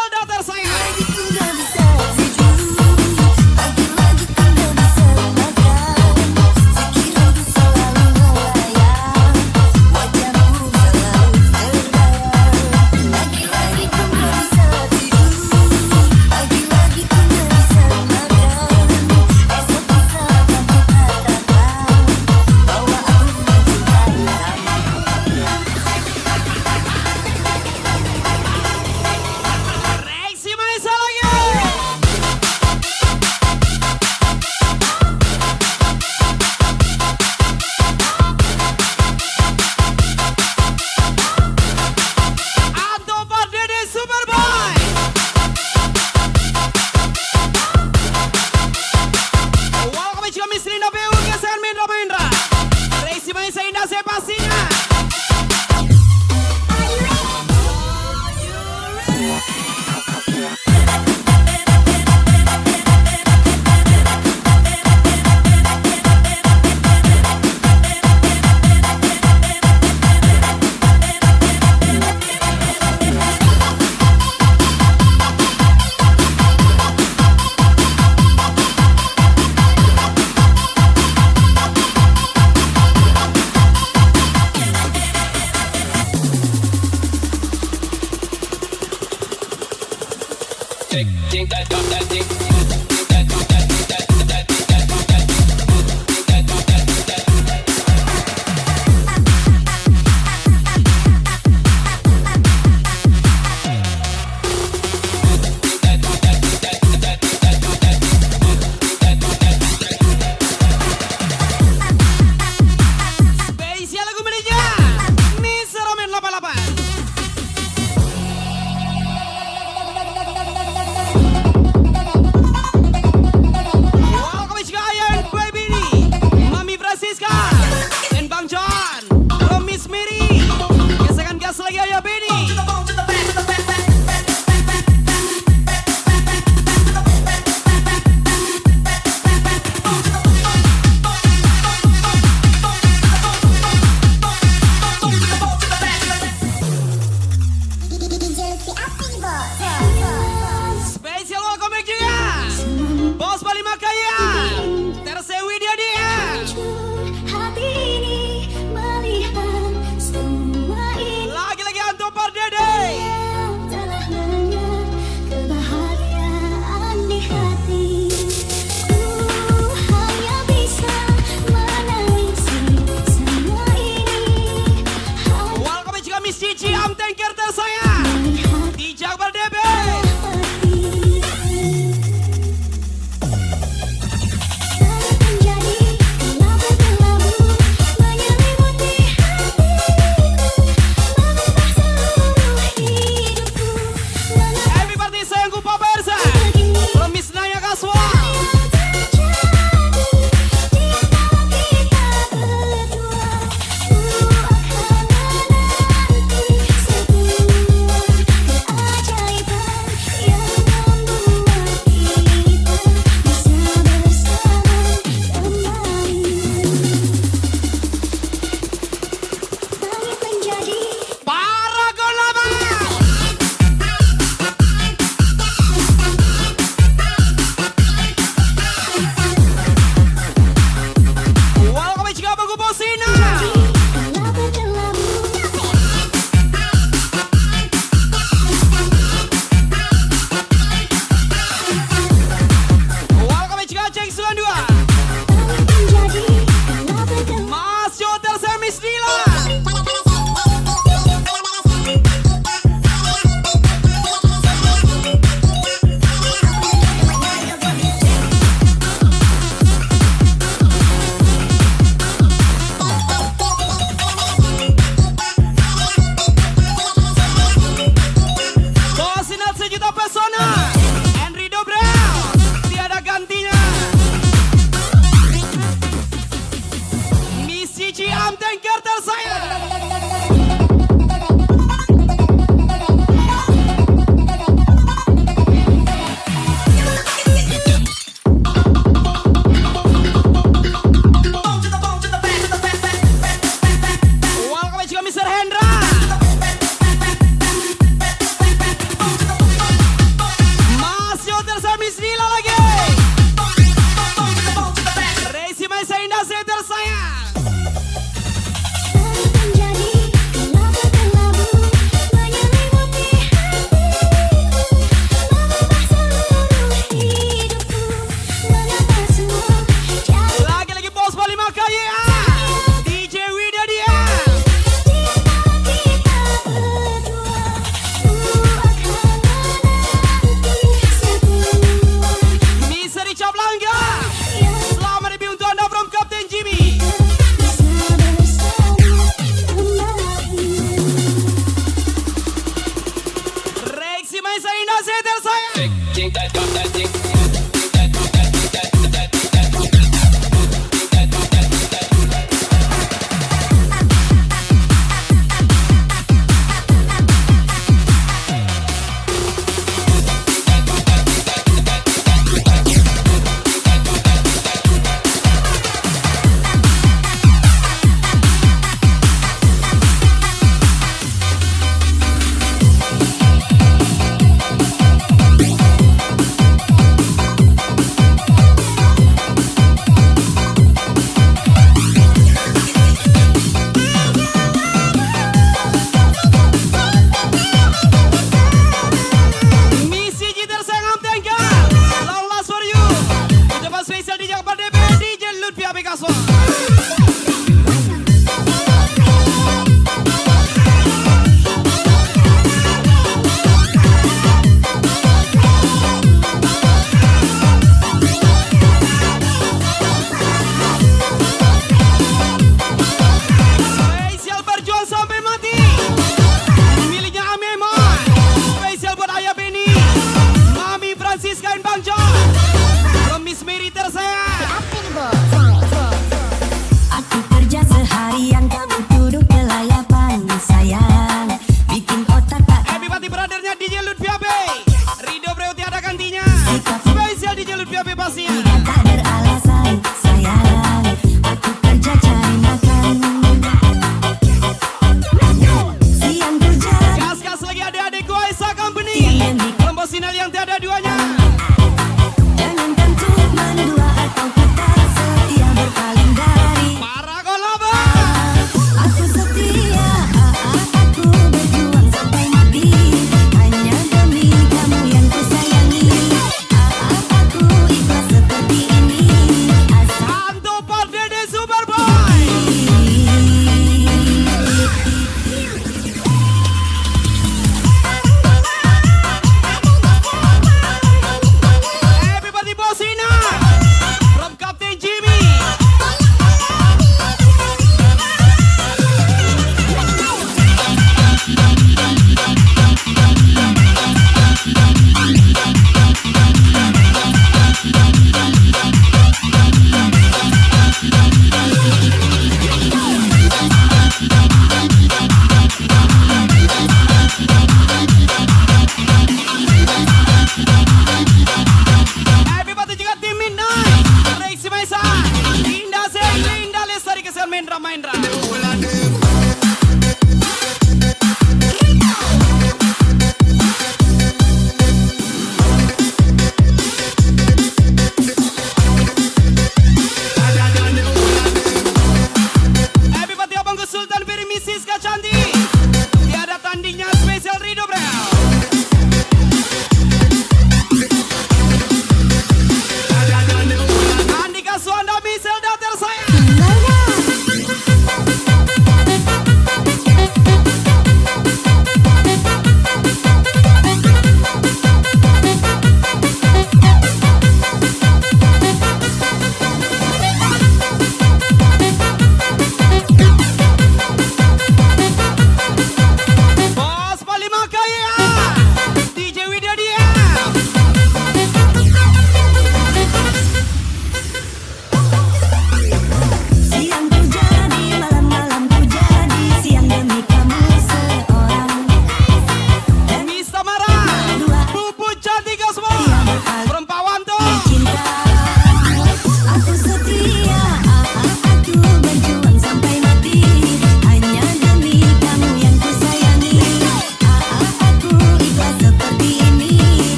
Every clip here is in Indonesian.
Zelda tersayang. kasih tersayang.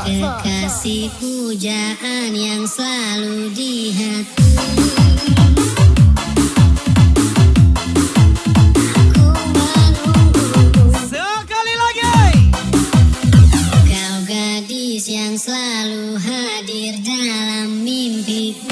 Kekasih pujaan yang selalu di hati. Sekali lagi. Kau gadis yang selalu hadir dalam mimpiku.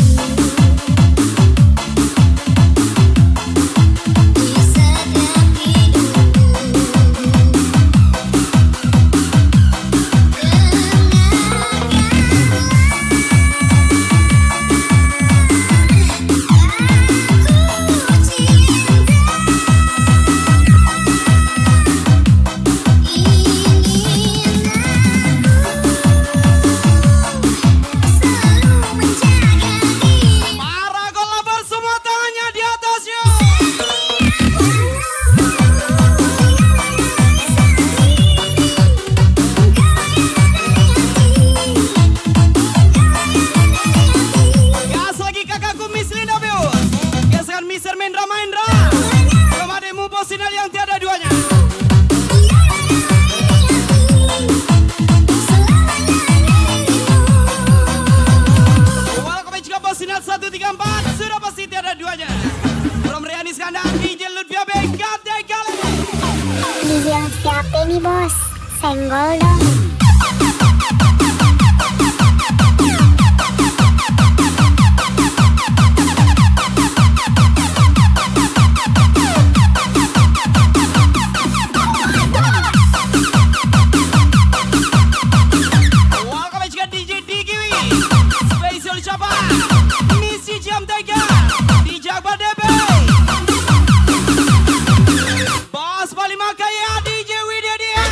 Sudah pasti tiada duanya. From Rian Iskandar, DJ Lutfi Abe, Gade Gale. DJ Lutfi Abe nih bos, senggol dong. Welcome juga DJ Digiwi, spesial siapa? Misi Jam 3 di Jakbar DB. Bos Bali Makaya DJ Widya dia.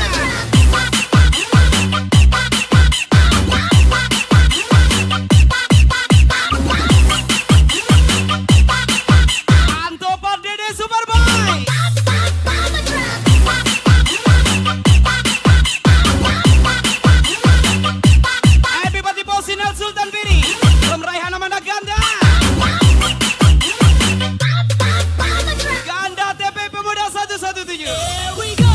27. Here we go.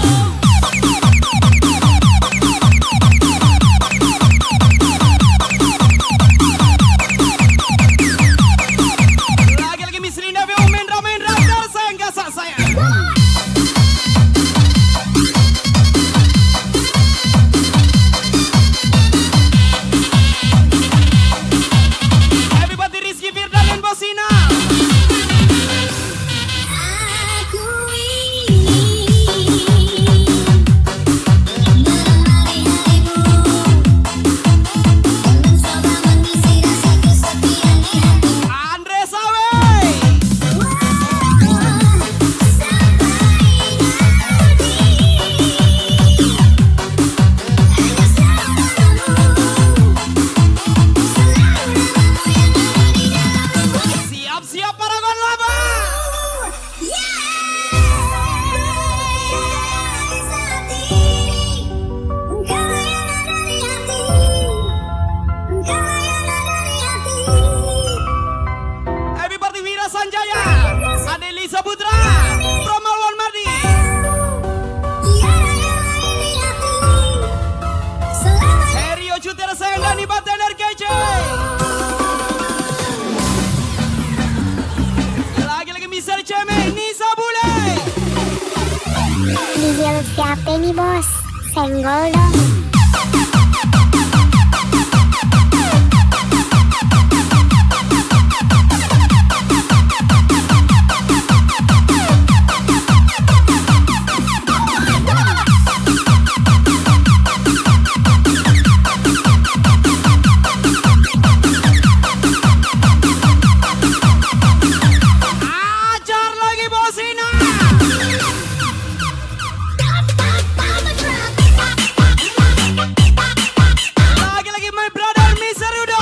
Lagi-lagi Miss Linda Vio main radar sayang gasak saya. Everybody Rizky Firdan dan Bosina. Aku ingin berhari-harimu dan mencoba mengisi rasa kesepian di hati. Andre Sawe. Siap-siap Paragon Laba. Everybody Wira Sanjaya. Adelisa Putra. Promalwan Mardi. Herio Cuter Sayang dan Ibadan RKC. Lagi-lagi Mister Ceme, Nisa Bule. DJ Lutfi HP nih bos, senggol dong. Ajar lagi Bosina. Lagi-lagi my brother Mister Rudo.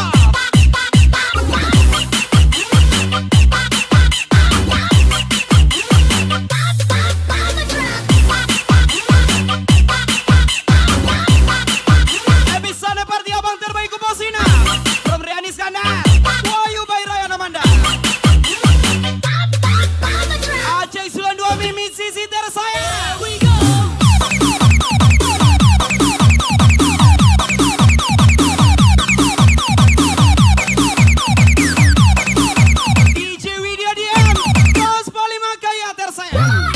Episode party abang terbaik ku Bosina. From Riani Iskandar, Wahyu by Ryan Amanda. Aceh Sulan 2 Mimi Sisi tersayang. We go. DJ Widya DM, Bos Polima Kaya tersayang.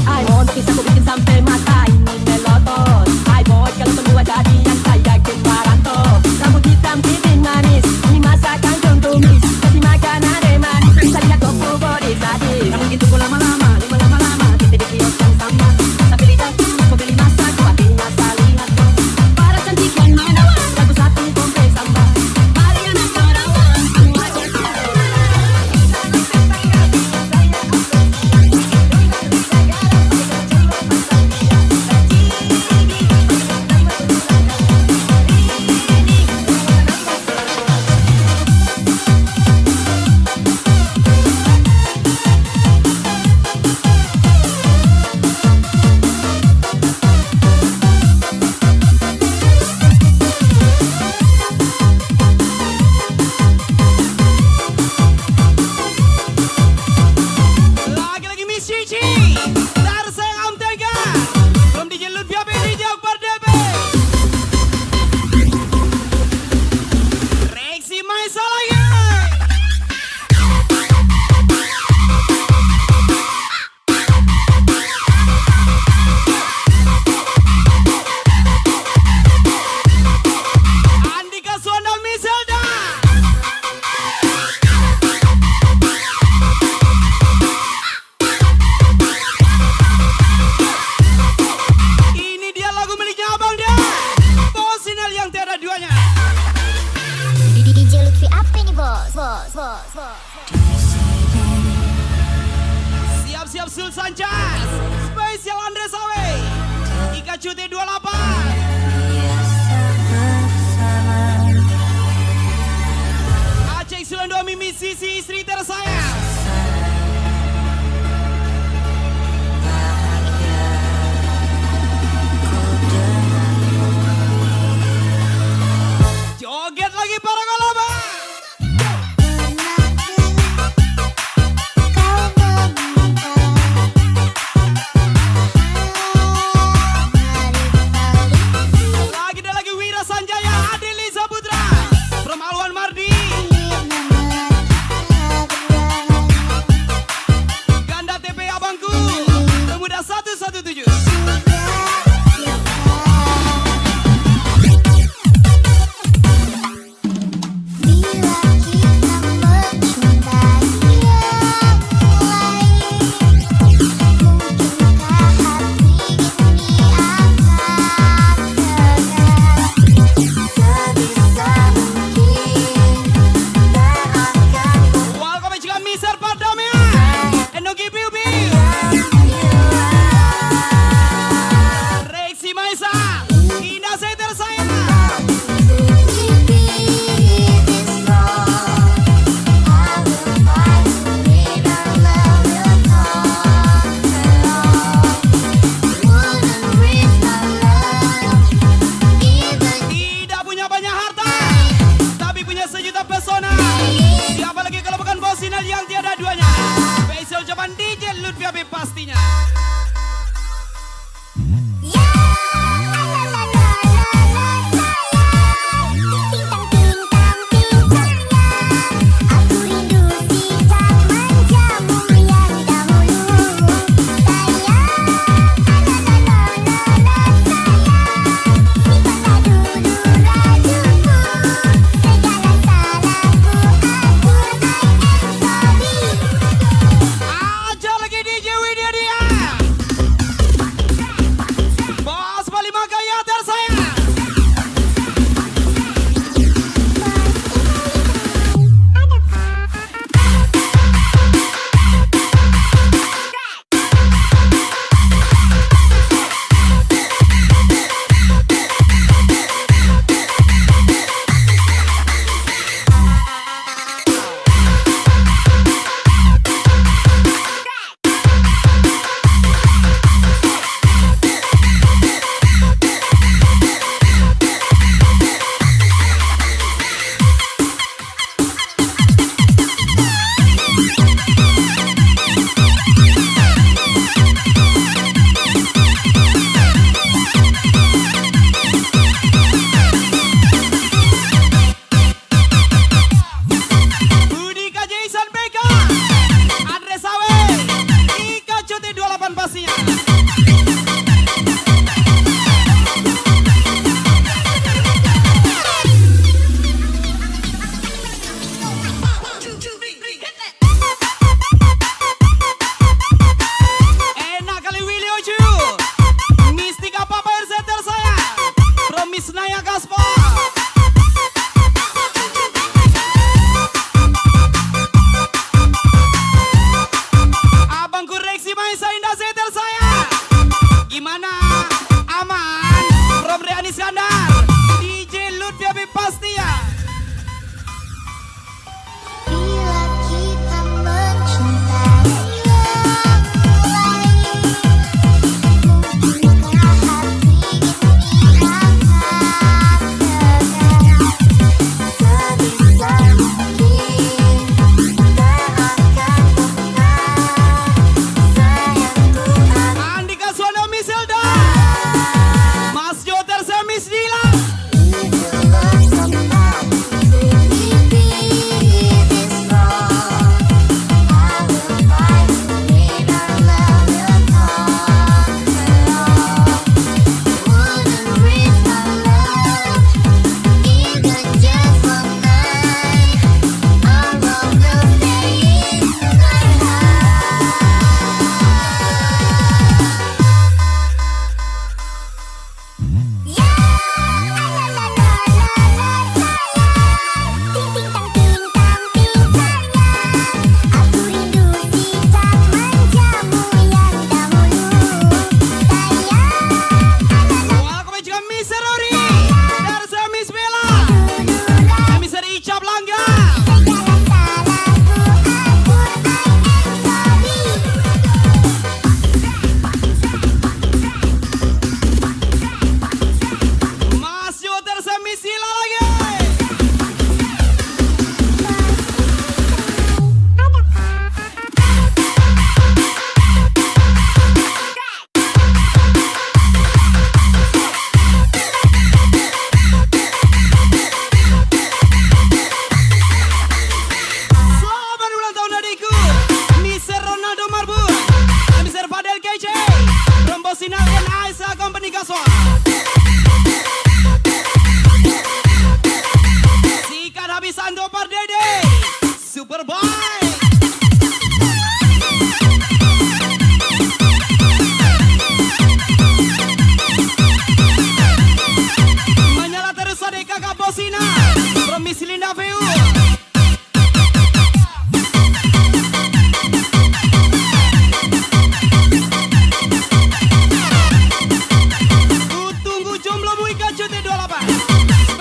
Ay boy, bisa ku bikin sampai mata ini melotot. Ay boy, kalau berdua jadi yang saya kemparanto. Rambut hitam piring manis, ini masakan jom tumis. Kasih makanan manis, bisa lihat toko body tadi. Kamu gitu ku lama-lama, lama-lama kita di kios yang sama. Tapi lihat, mau beli masak, hatinya saling atur. Para cantik yang mana, lagu satu kompe sambal. Mari anak kawan, semua jadi. Lagi-lagi Miss Cici. Tersayang Amtega. From DJ Lutfi HP, DJ Akbar DB. Reaksi Maisa lagi. Andika Suanda Miselda. Ini dia lagu miliknya Abang dia. Bosinal yang tiada duanya. DJ Lutfi HP nih bos, bos. Siap-siap Sul Sanchez. Spesial Andre Sawe. Ika Cuti 28. Aceh Sulan 2 Mimi Sisi istri tersayang. Sinal and Aisa Company Gasol. Sikat habisan Dopar Dede. Superboy. Menyala terus ada kakak Bosina. Permisi Linda Veu.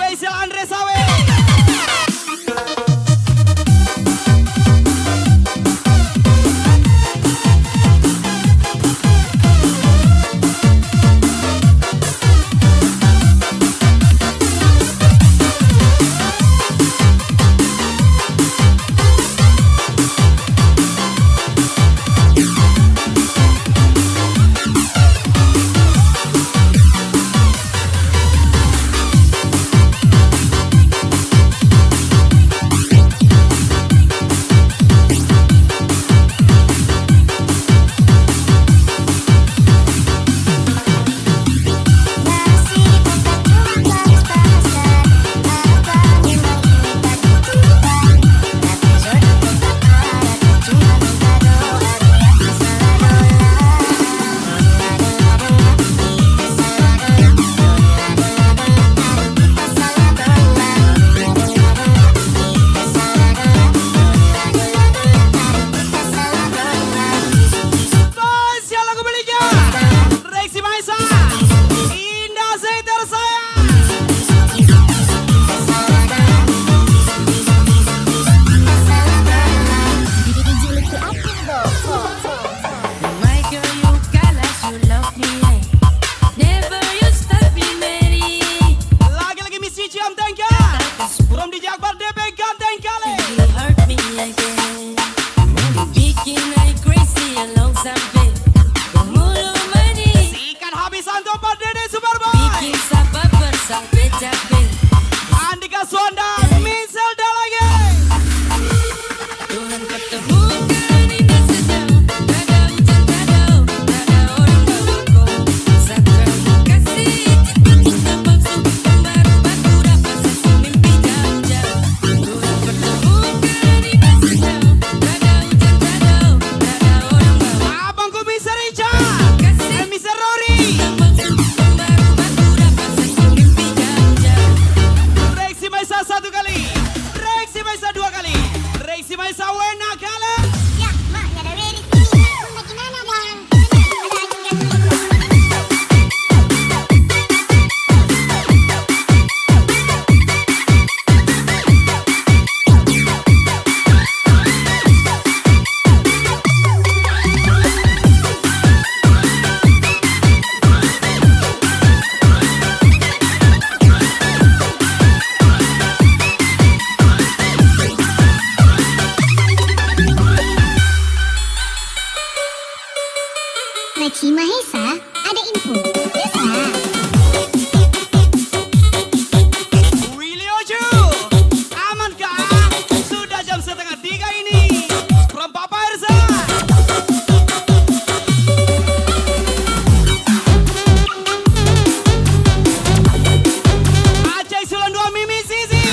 Spesial Andre Sawe. Andika Sonda, Misel Dalage. Abangku bisa Rica, Mr. Rory. Reksi Maisa satu kali, Reksi Maisa dua kali, Reksi Maisa wena kali. Ya, maknya ada ready sini. Bagaimana dong? Nachi Mahesa, ada info. Desa. Willy Oju, amankah? Sudah jam 2:30 ini. From Papa Erza. Aceh Sulon 2 Mimi Sisi.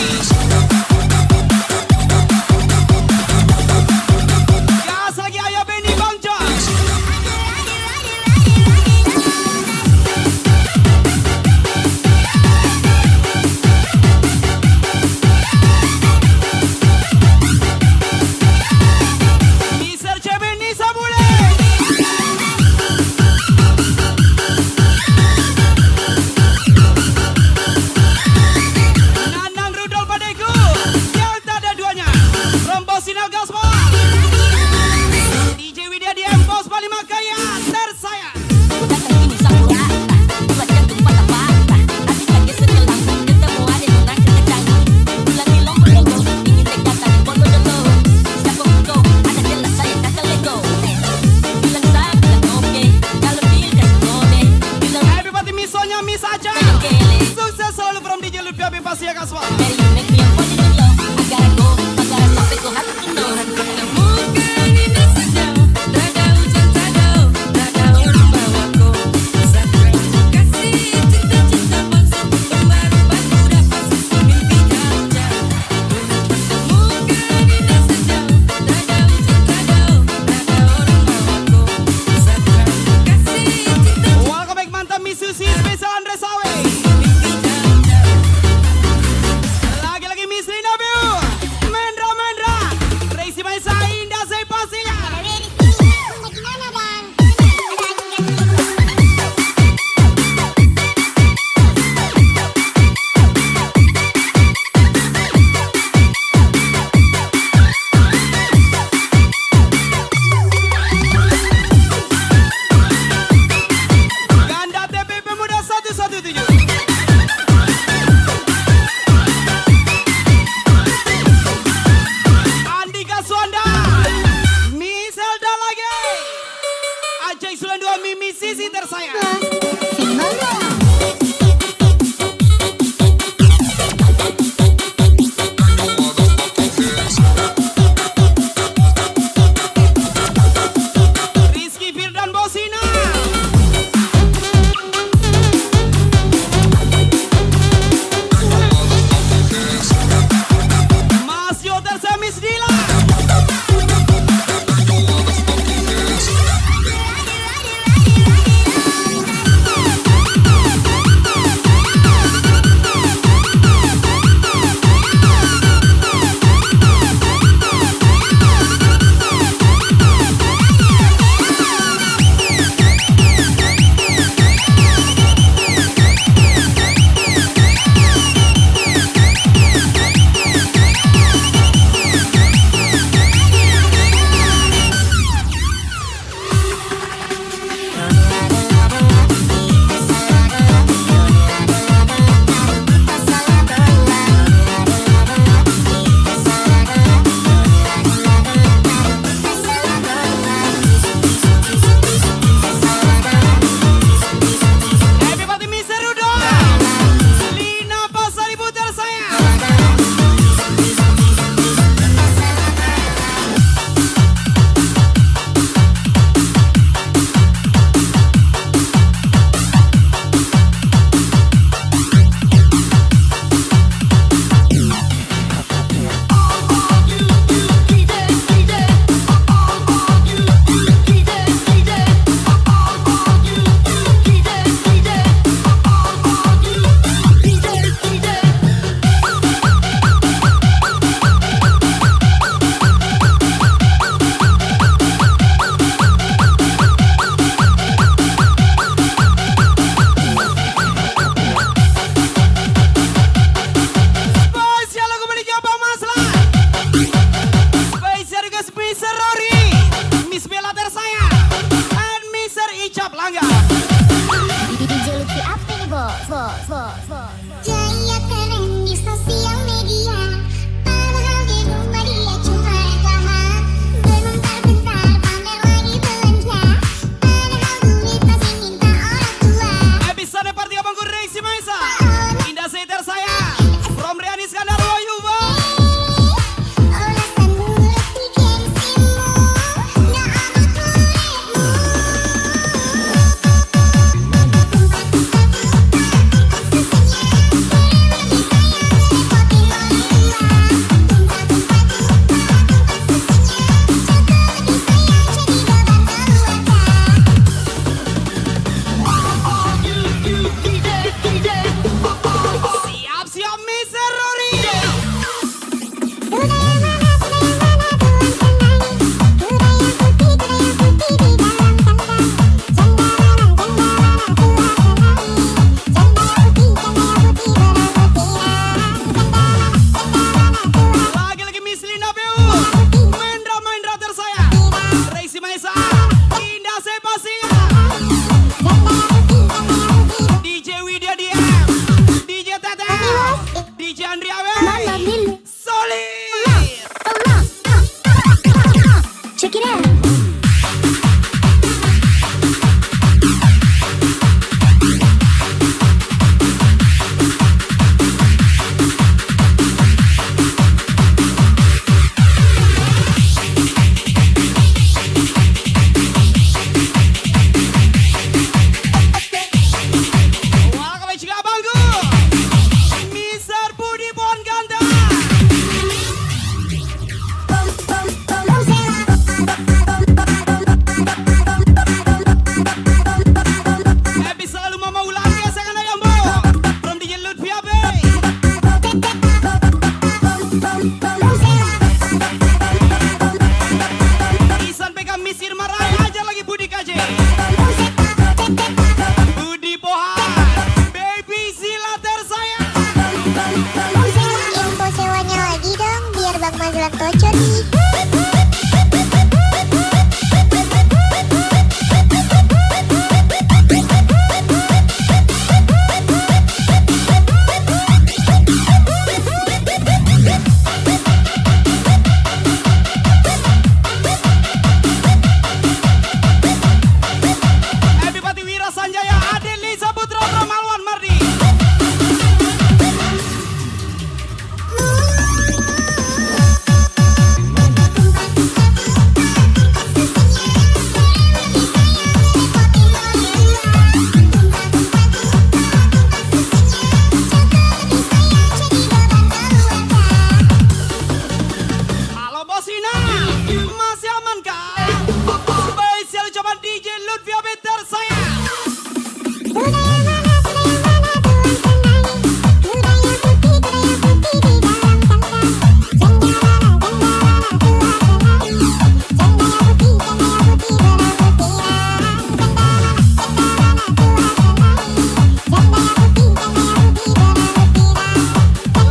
Gas lagi Ayah Benny Bang Jos. Mister Ceben Nisa Bule. Nanang Rudolf Padeku, yang tak ada duanya. Rombosinal Gaspol. DJ Widya di Empos Bali Makaya, tersayang. Everybody misonya miss aja. Sukses selalu from DJ Lutfi Abi Pasia Gaspol. Adipati Wira Sanjaya, Adeli Saputra Pramaluan Mardi. Halo Bosina, masih aman kah? Spesial ucapan DJ Lutfi Abid tersayang.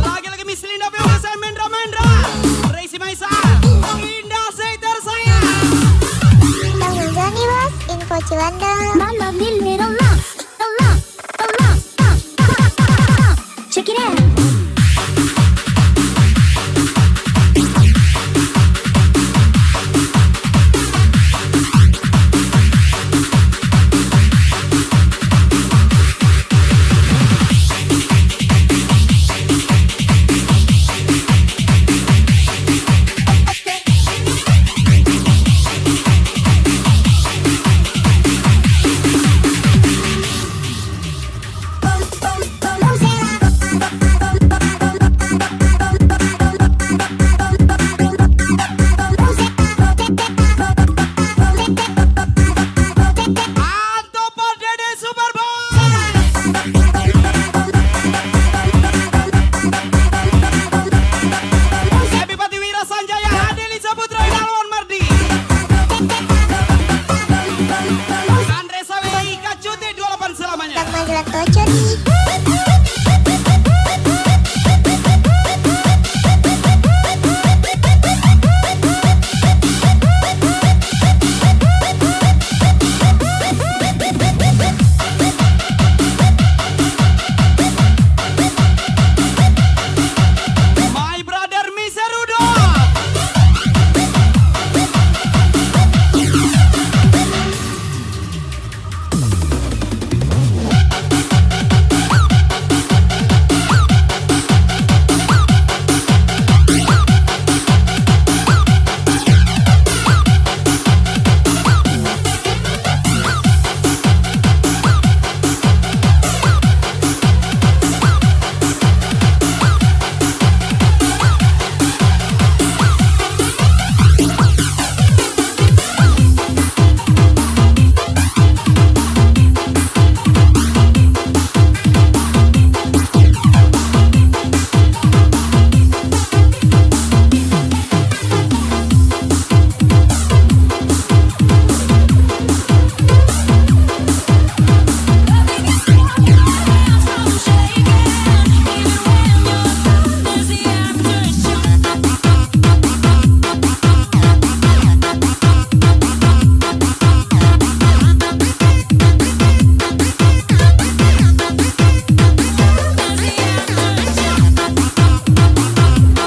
Lagi-lagi Miss Linda Fiona saya Mendra Mendra. Reisi Maisa, Indah Zay tersayang. Tanggung Johnny bos, info Ciwanda. Mama need little love, check it out. Anto Pardede Superboy. Adipati Wira Sanjaya, Adeli Saputra Pramaluan Mardi. Andre Sawe Ika Cuti 28 selamanya. Tang Magelang Tojo nih. My brother Miserudo.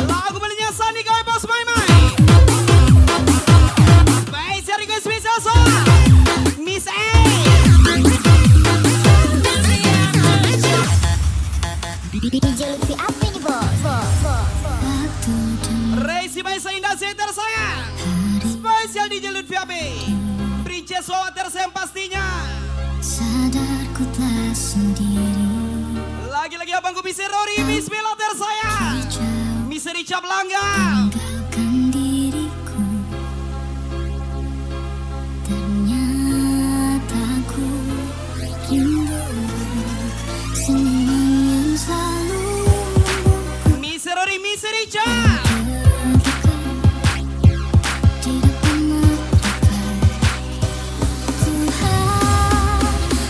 Lagu belinya Sandi Koi Bos Mai Mai. Baik, cari gue spesial soal Miss A. DJ Lutfi apa ini bos? Reisi Maisa Indah Zay tersayang. Spesial DJ Lutfi Abid. Princess Wawa tersayang pastinya. Sadar ku telah sendiri. Lagi-lagi abangku Miss Rory, Miss Bella tersayang. Miss Rica Belangga. Tinggalkan diriku. Ternyata ku rindu senyuman yang selalu Miss Rory, Miss Rica. tidak pernah Tuhan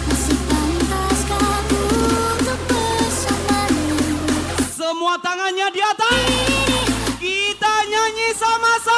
masih pantaskah untuk bersamamu. Semua tangannya di atas. Kita nyanyi sama-sama.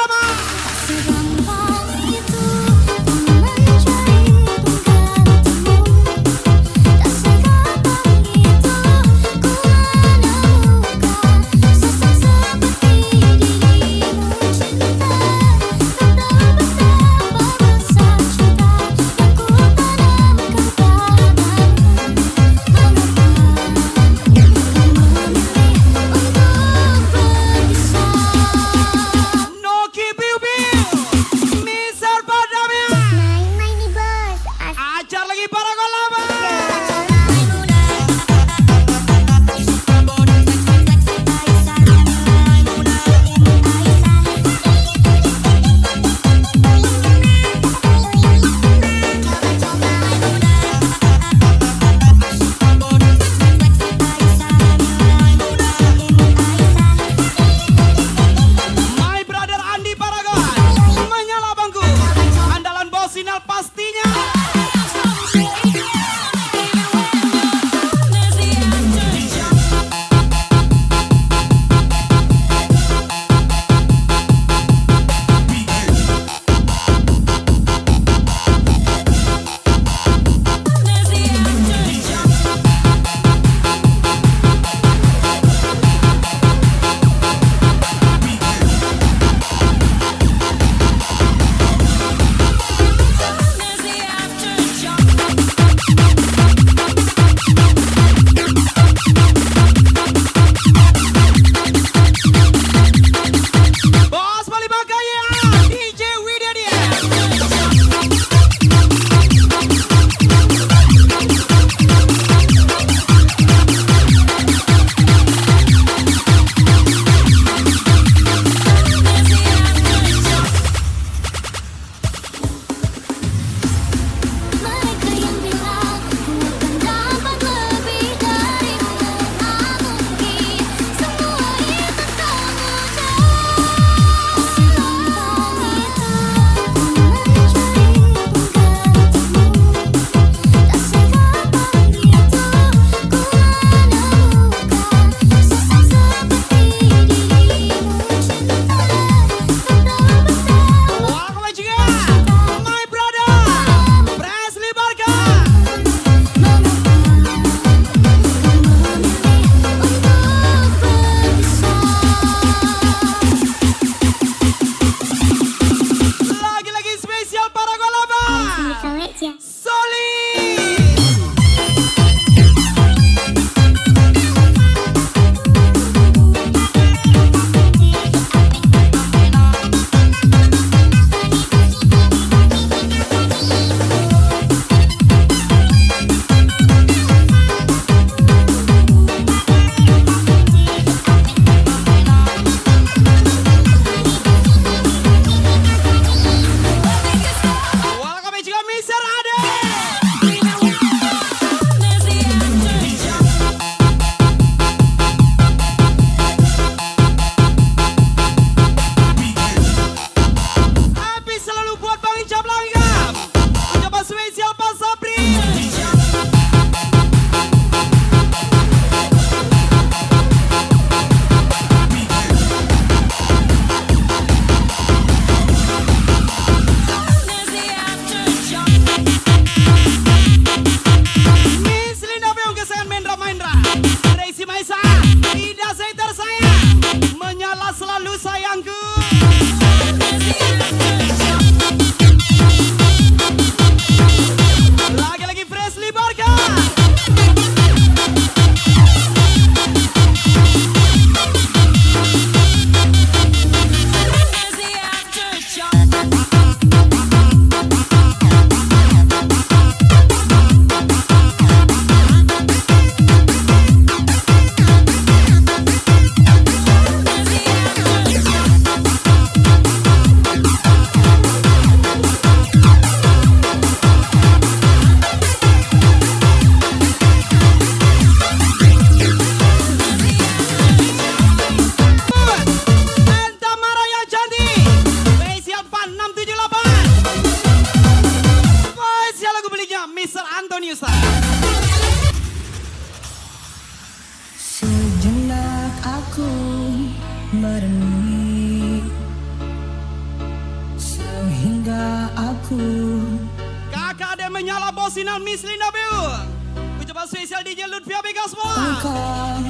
spesial DJ Lutfi Abega semua. Engkau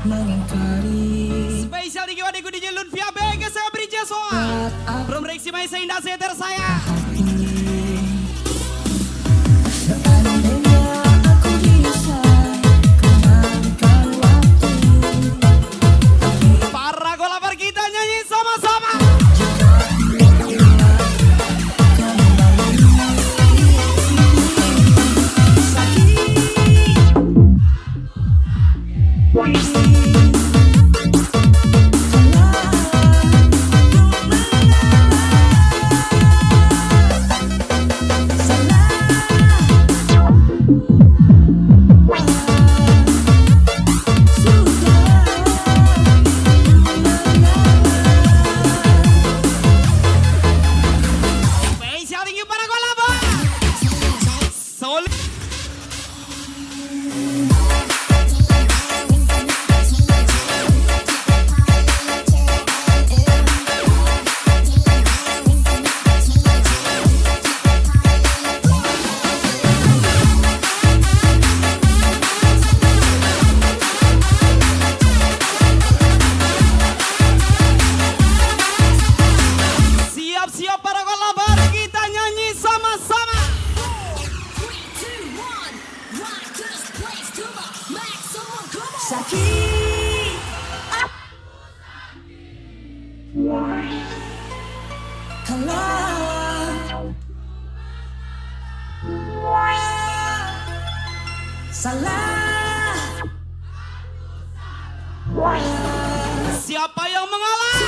mengingkari Spesial DJ adikku DJ Lutfi Abega saya beri semua. From Reksi Maisa Indah Seter saya. seandainya aku bisa kembalikan waktu. Para golaper kita nyanyi sama-sama. Spesial tinggi para golaper. Solid. Siap-siap para golaper, kita nyanyi sama-sama. Sakit kalau salah. Siapa yang mengalah?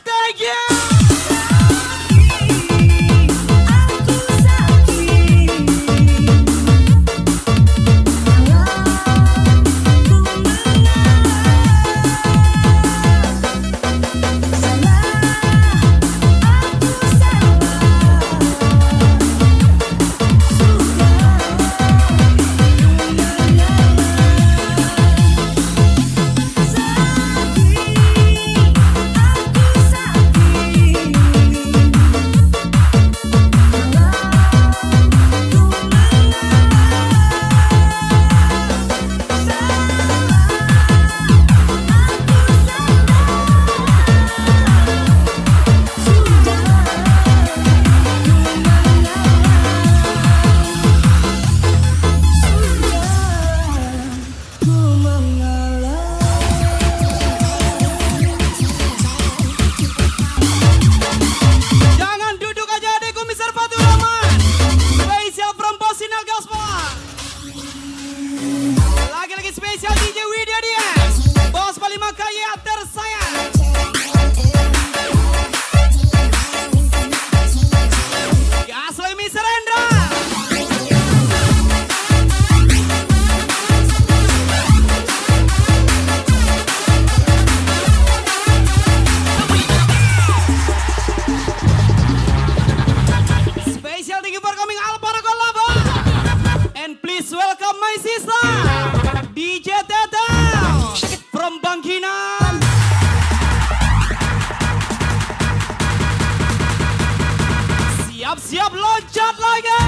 Thank you. Jangan duduk aja adekku Mr. Fatur Rahman. Spesial from Bosinal Gospel. Lagi-lagi spesial DJ Widya Dias. Bos Palima Kaya tersayang. Gas lagi Mr. Rendra. Spesial tinggi for coming all para golaper. And please welcome my sister DJ Teta from Bangkinang. Siap-siap loncat lagi.